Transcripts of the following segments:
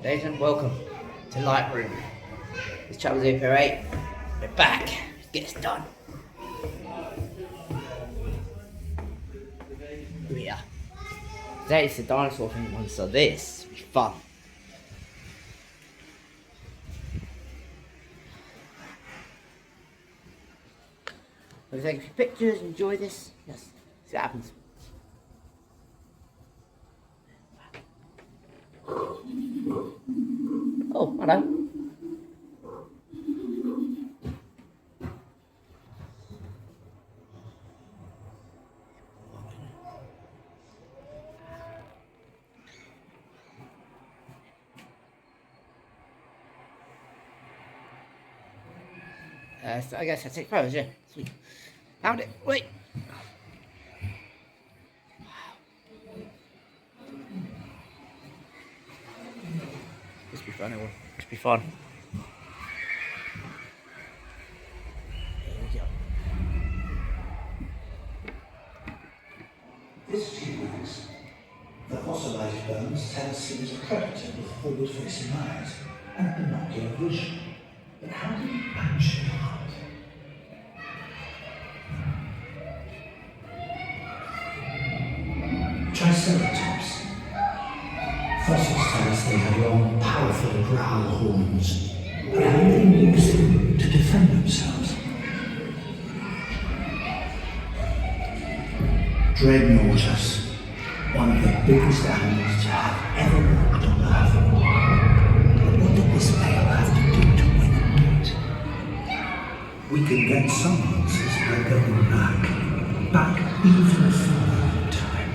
Ladies and welcome to Lightroom. It's Trouble 008. We're back. Let's get this done. Here we are. Today is the dinosaur thing one, so this will be fun. We'll take a few pictures, enjoy this. Yes, see what happens. Oh, hello. So I guess I take photos, yeah. Sweet. Found it. Wait. This will be fun, it will. This will be fun. Here we go. This T-Rex, the fossilized bones tell us he was a predator with forward-facing eyes and binocular vision. But how did he actually hunt? Triceratops. Fossils tell us they had long, powerful growl horns, and they used them to defend themselves. Dreadnoughtus, one of the biggest animals to have ever walked on Earth. But what did this male have to do to win a mate? We can get some answers by going back even further in time.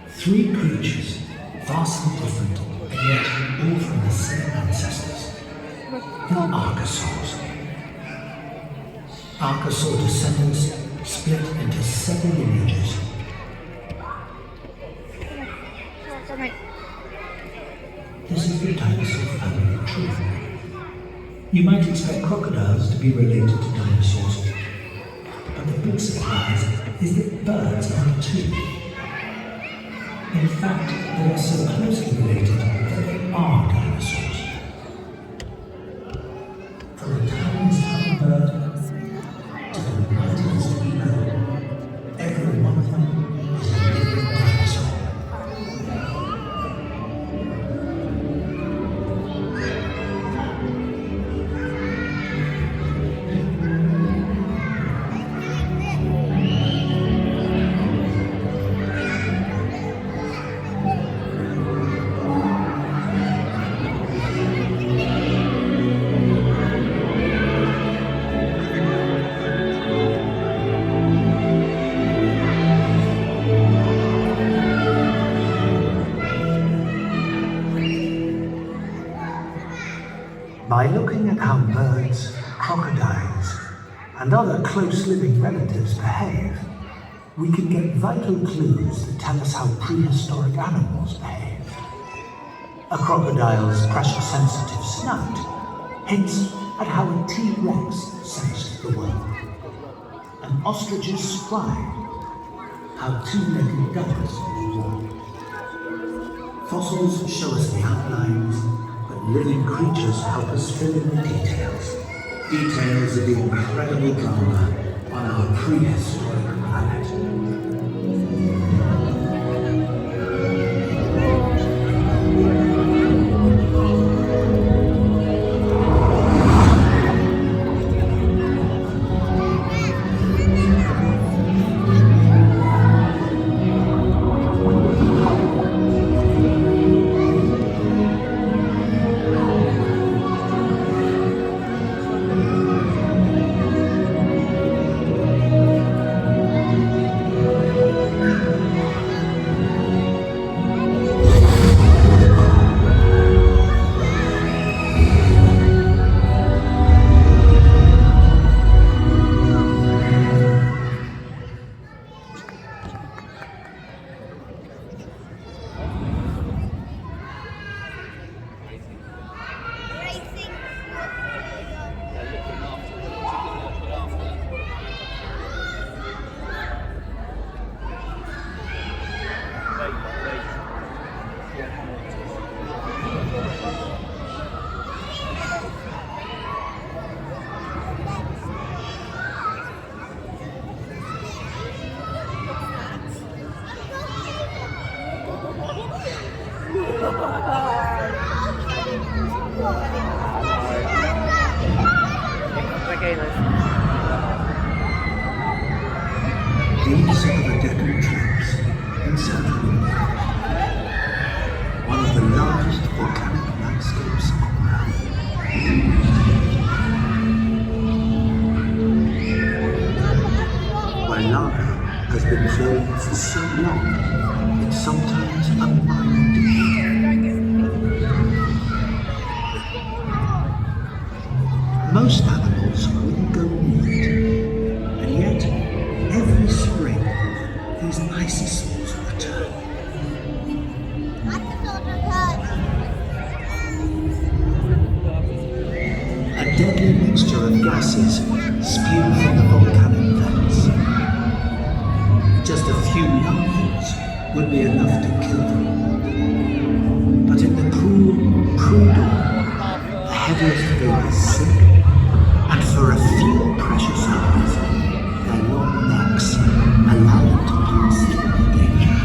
Three creatures, vastly different, and yet all from the same ancestors. The Archosaurs. Archosaur descendants split into several lineages. This is the dinosaur family tree. You might expect crocodiles to be related to dinosaurs, but the big surprise is that birds are too. In fact, they are so closely related that they are dinosaurs. From the tiniest hummingbird to the mightiest eagle, every one of them is a living dinosaur. By looking at how birds, crocodiles, and other close living relatives behave, we can get vital clues that tell us how prehistoric animals behaved. A crocodile's pressure-sensitive snout hints at how a T-Rex sensed the world. An ostrich's stride, how two-legged dogs walk. Fossils show us the outlines, but living creatures help us fill in the details. Details of the incredible drama on our prehistoric planet. These are the Deccan Traps in central India, one of the largest volcanic landscapes on Earth. Where lava has been flowing for so long, it's sometimes a mile deep. Most animals wouldn't go near it, and yet every spring these isosaurs return. A deadly mixture of gases spew from the volcanic vents. Just a few larvas would be enough to kill them. But in the cool dawn, the heaviest vapors sink, and for a few precious hours, their long necks allow them to pass through the danger.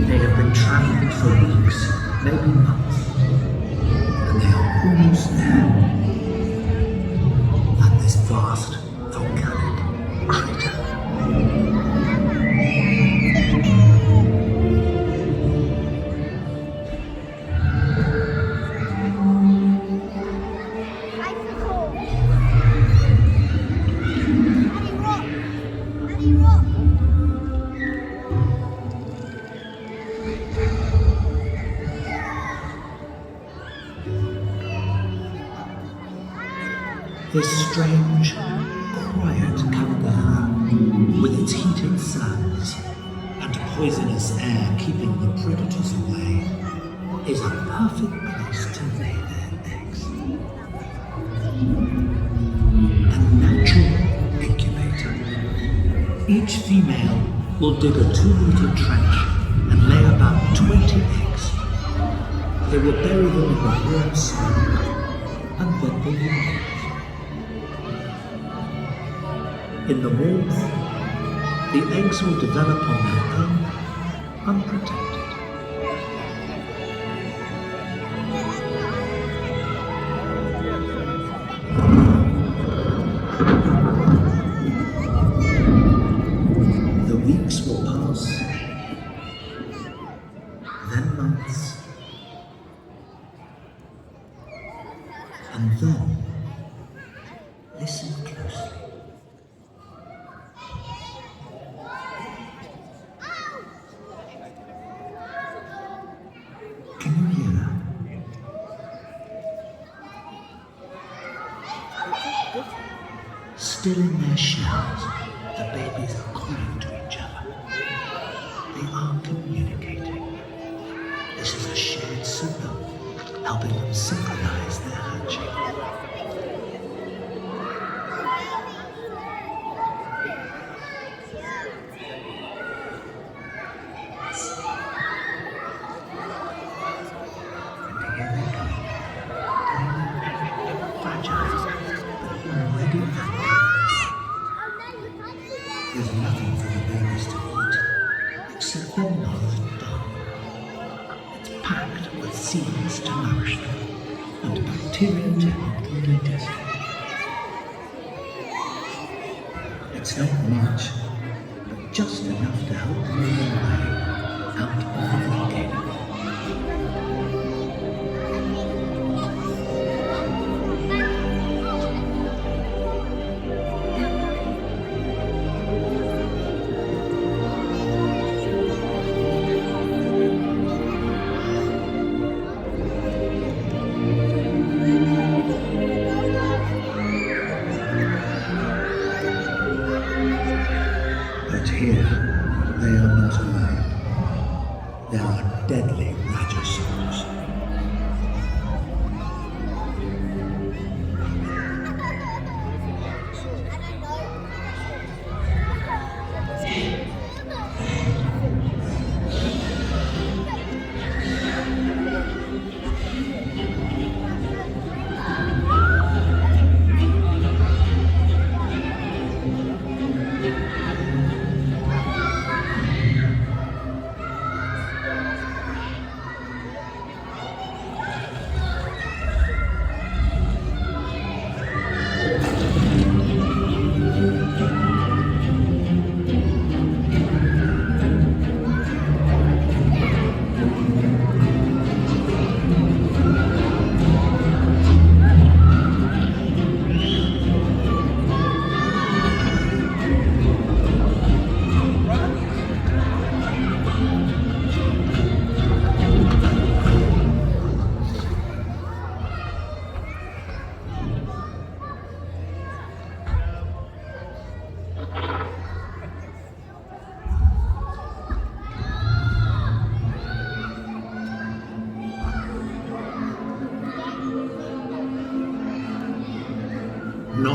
They have been traveling for weeks, maybe months, and they are almost there. At this vast volcanic crater. This strange, quiet caldera, with its heated sands and poisonous air keeping the predators away, is a perfect place to lay their eggs. A natural incubator. Each female will dig a 2-meter trench and lay about 20 eggs. They will bury them in the warm soil and then they will emerge. In the warmth, the eggs will develop on their own, unprotected. The weeks will pass, then months, and then, listen closely. Can you hear that? Still in their shells, the babies are calling to each other. They are communicating. This is a shared signal, helping them synchronize their hatching. There's nothing for the babies to eat except their mother's dung. It's packed with seeds to nourish them and bacteria to help them digest. It's not much, but just enough to help them on their way out of the volcano. But here, they are not alone. There are deadly Rajasaurs.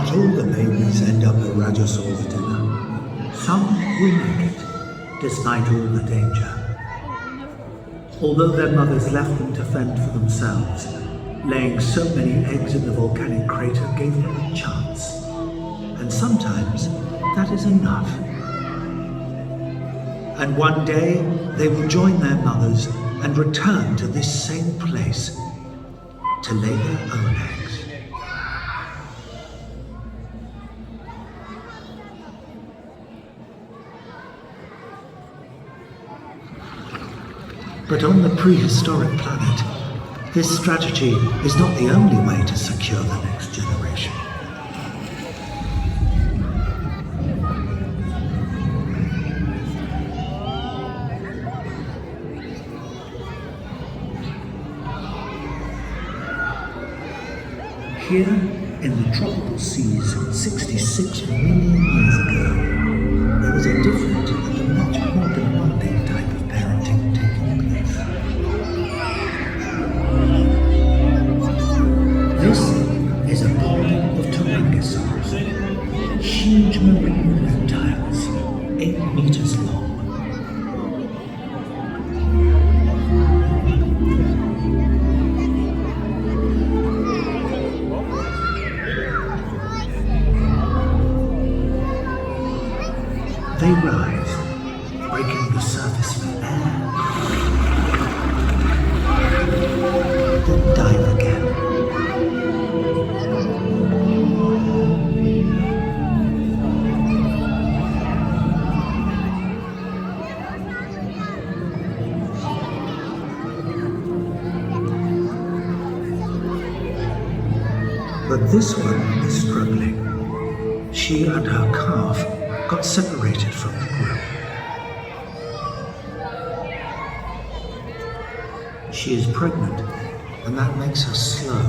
Not all the babies end up at Rajasaur's dinner. Some will make it, despite all the danger. Although their mothers left them to fend for themselves, laying so many eggs in the volcanic crater gave them a chance. And sometimes that is enough. And one day they will join their mothers and return to this same place to lay their own eggs. But on the prehistoric planet, this strategy is not the only way to secure the next generation. Here, in the tropical seas 66 million years ago, there was a different and a much more demanding type of parenting taking place. This is a body of Dinosaurs, huge marine reptiles, 8 meters long. They rise, breaking the surface for air, then dive again. But this one is struggling. She and her calf got separated from the group. She is pregnant, and that makes her slow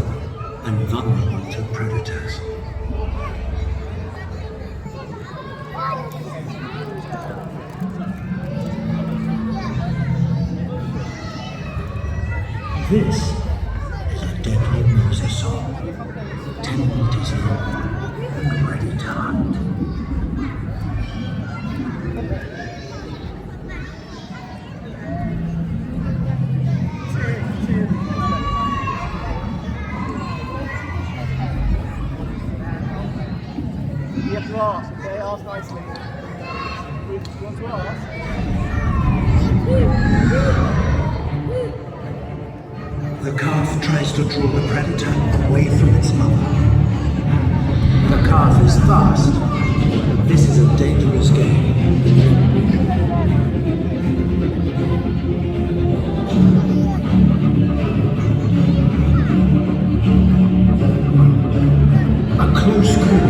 and vulnerable to predators. This is a deadly mosasaur, 10 meters long and ready to hunt. You have to ask, okay? Ask nicely. You want to ask? The calf tries to draw the predator away from its mother. The calf is fast. This is a dangerous game. A close call.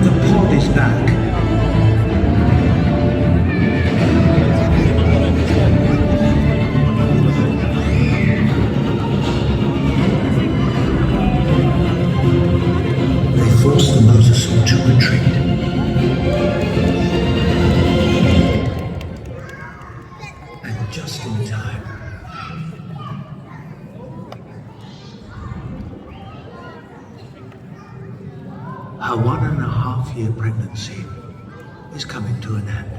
The pod is back. They force the mosasaur to retreat. And just in time. Her 1.5-year pregnancy is coming to an end.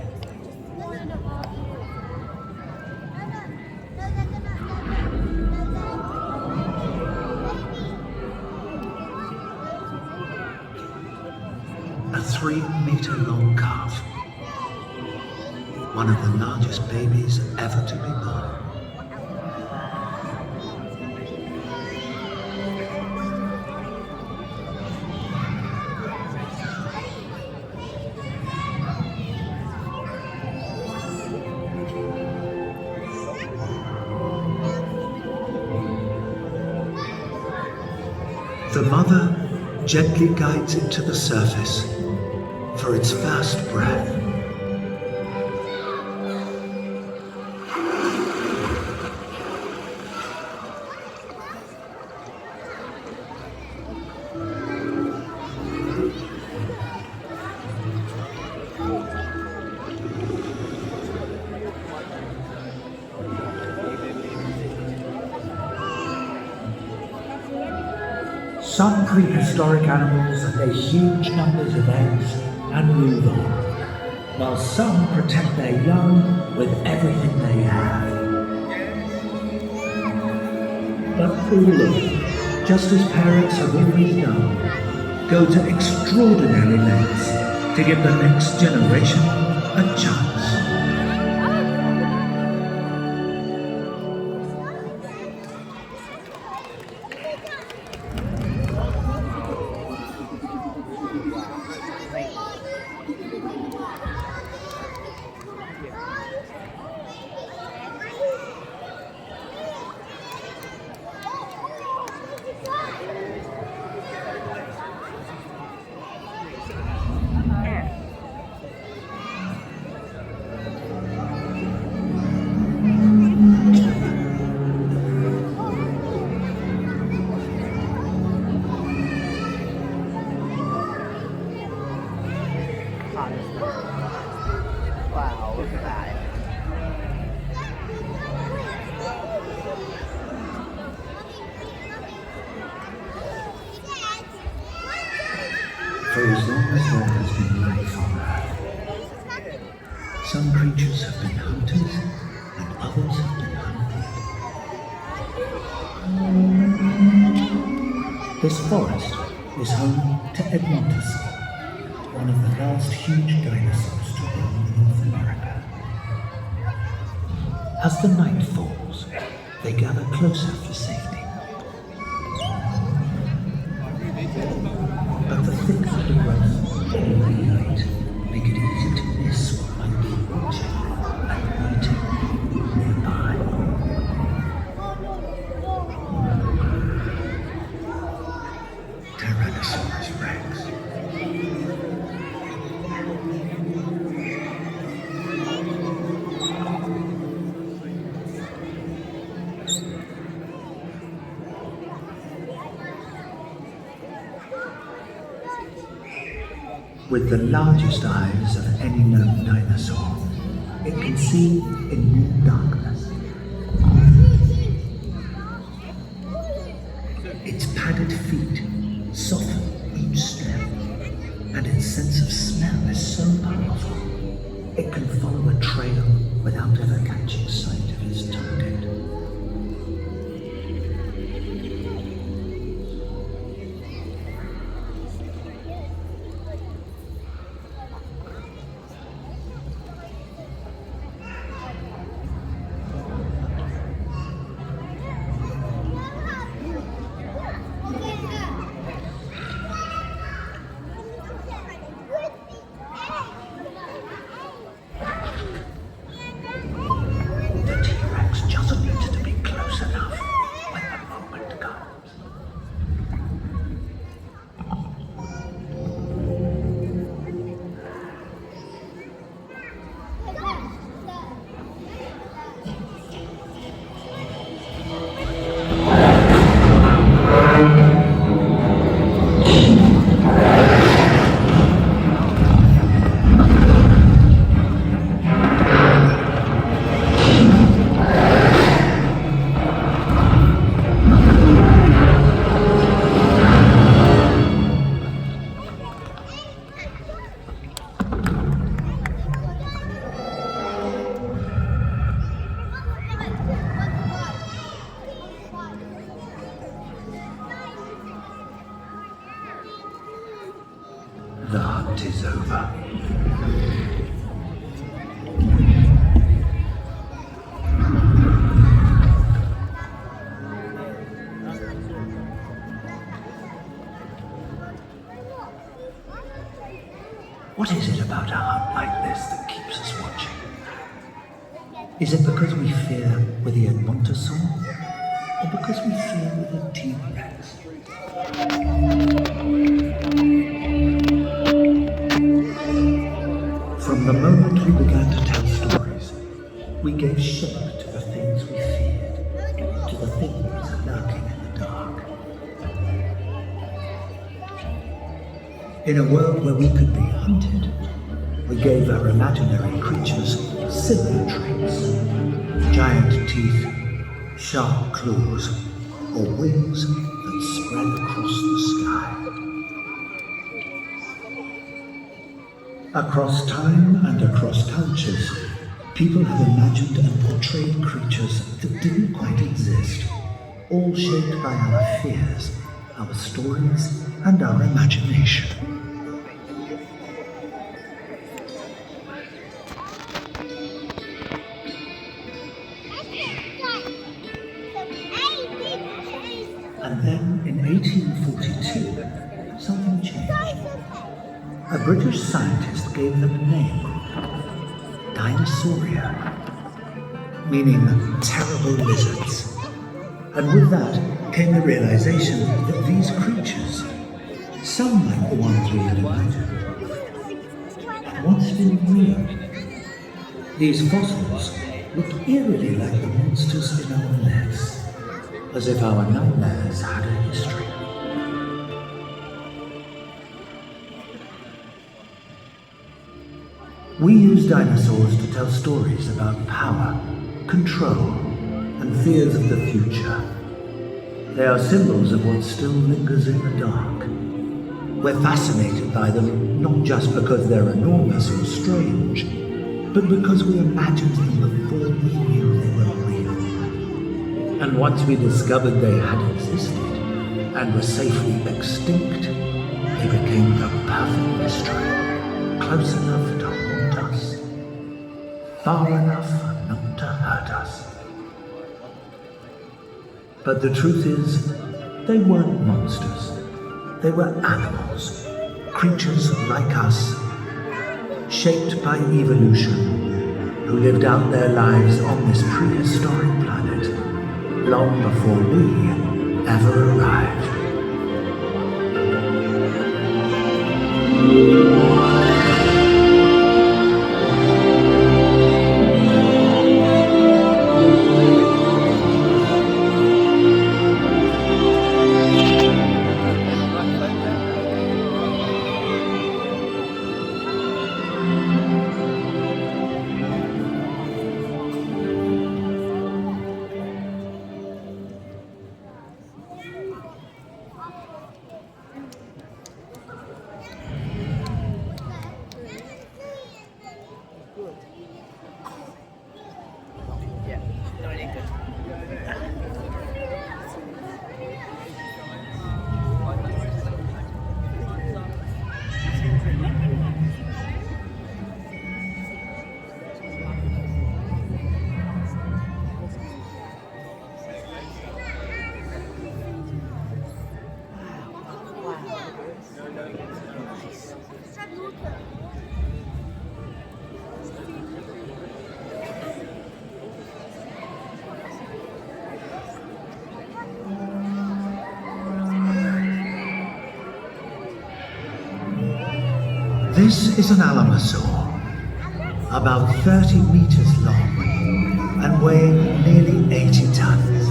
A 3-meter-long calf, one of the largest babies ever to be born. The mother gently guides it to the surface for its first breath. Some prehistoric animals and lay huge numbers of eggs and move on, while some protect their young with everything they have. But all of them, just as parents have always done, go to extraordinary lengths to give the next generation a chance. Wow, look at that. For as long as there has been life on Earth, some creatures have been hunters and others have been hunted. This forest is home to Edmonton, one of the last huge dinosaurs to roam North America. As the night falls, they gather closer for safety. But the thick undergrowth and early light make it easy to miss what might be watching and waiting nearby. Tyrannosaurus Rex. With the largest eyes of any known dinosaur, it can see in near darkness. Its padded feet soften each step, and its sense of smell is so powerful, it can follow a trail without ever catching sight of its target. The T-Rex just needs to be close enough when the moment comes. The hunt is over. What is it about a hunt like this that keeps us watching? Is it because we fear with the Edmontosaur, or because we fear with the T-Rex? From the moment we began to tell stories, we gave shape to the things we feared, to the things lurking in the dark. In a world where we could be hunted, we gave our imaginary creatures similar traits: giant teeth, sharp claws, or wings that spread across the sky. Across time and across cultures, people have imagined and portrayed creatures that didn't quite exist, all shaped by our fears, our stories, and our imagination. And then in 1842, something changed. A British scientist gave them a name, Dinosauria, meaning terrible lizards. And with that came the realization that these creatures, some like the ones we had imagined, had once been real. These fossils look eerily like the monsters in our myths, as if our nightmares had a history. We use dinosaurs to tell stories about power, control, and fears of the future. They are symbols of what still lingers in the dark. We're fascinated by them not just because they're enormous or strange, but because we imagined them before we knew they were real. And once we discovered they had existed and were safely extinct, they became the perfect mystery, close enough to haunt us, far enough not to hurt us. But the truth is, they weren't monsters. They were animals, creatures like us, shaped by evolution, who lived out their lives on this prehistoric planet long before we ever arrived. Yeah, really good. This is an alamosaur, about 30 meters long and weighing nearly 80 tons,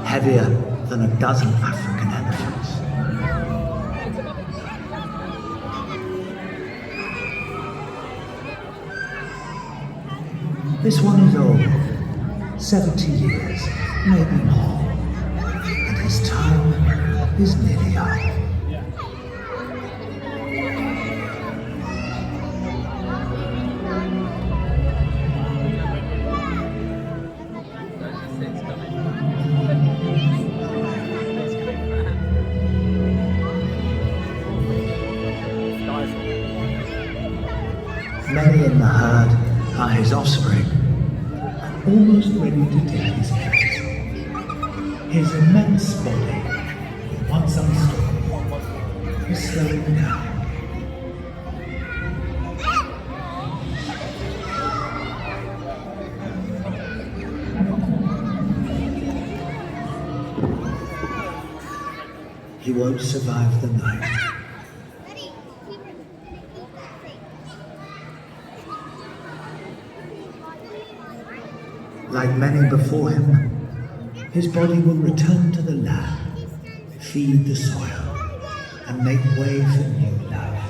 heavier than a dozen African elephants. This one is old, 70 years, maybe more, and his time is nearly up. Many in the herd are his offspring, almost ready to take his place. His immense body, once unstoppable, is slowing down. He won't survive the night. Like many before him, his body will return to the land, feed the soil, and make way for new life.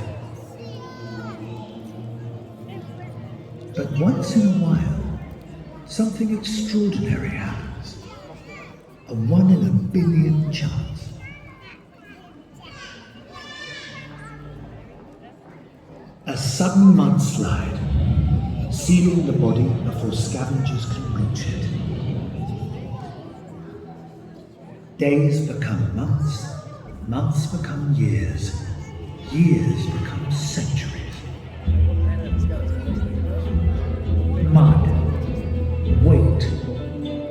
But once in a while, something extraordinary happens. A 1 in a billion chance. A sudden mudslide, sealing the body before scavengers can reach it. Days become months, months become years, years become centuries. Mud, weight,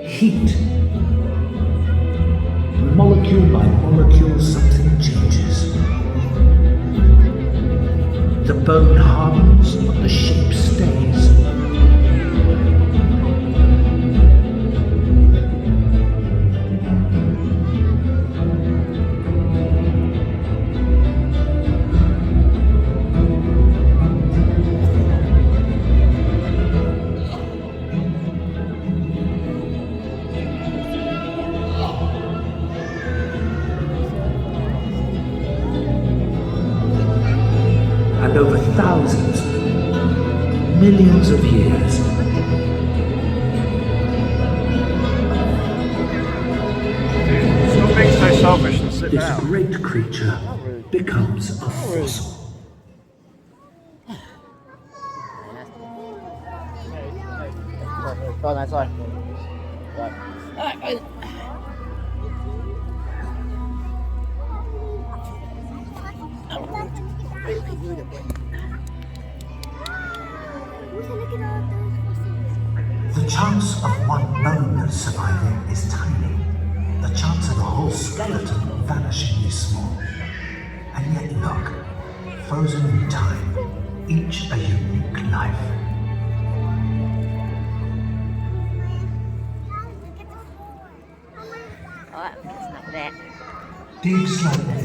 heat. Molecule by molecule, something changes. The bone hardens, but the shape stays. And over thousands, millions of years, Stop being so selfish and sit this down. great creature becomes a fossil. Go on, that's right. Right. The chance of one bone surviving is tiny. The chance of a whole skeleton vanishing is small. And yet look, frozen in time, each a unique life. Alright, that's enough of that. Dig slightly